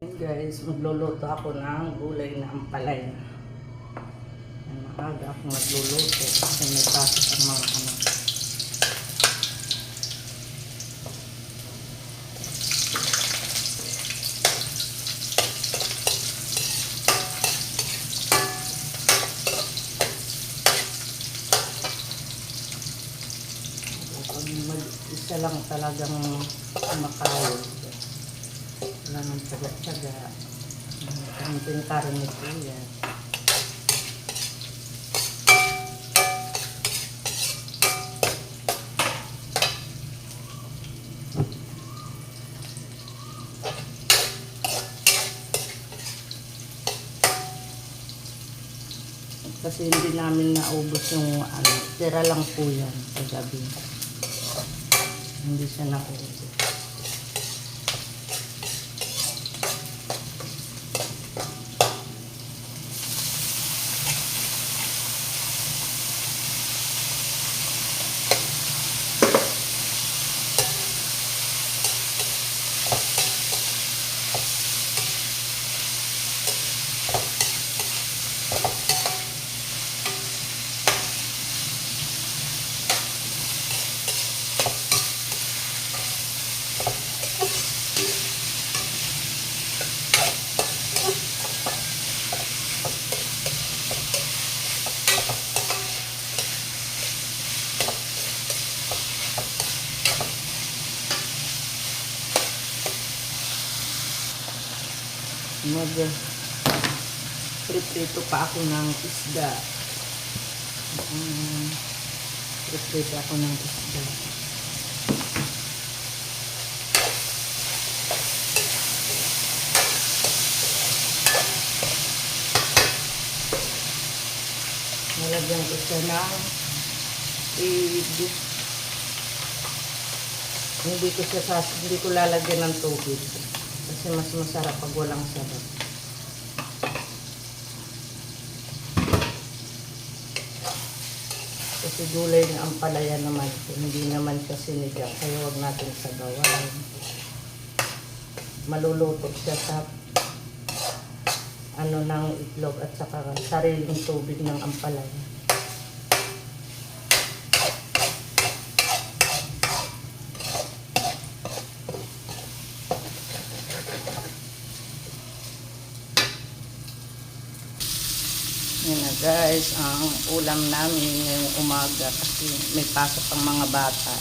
Hey guys, magluluto ako ng gulay na ampalaya. Maaga akong magluluto kasi may pasok ang mga anak. Isa lang talagang kumakain. Wala nang tsaga-tsaga. Kamutin karin nito yan. Kasi hindi namin naubos yung tira lang po yan sa gabi. Hindi siya naubos. Mag-prito pa ako ng isda. Prito ako ng isda. Nalagyan ko siya ng hindi ko lalagyan ng tubig. Kasi mas masarap pag walang sabaw. Kasi gulay na ampalaya naman. Hindi naman siya sinigang. Kaya huwag natin sabawan. Maluluto siya sa ng itlog at saka sariling tubig ng ampalaya. Yan na guys, ang ulam namin ngayong umaga kasi may pasok ang mga bata.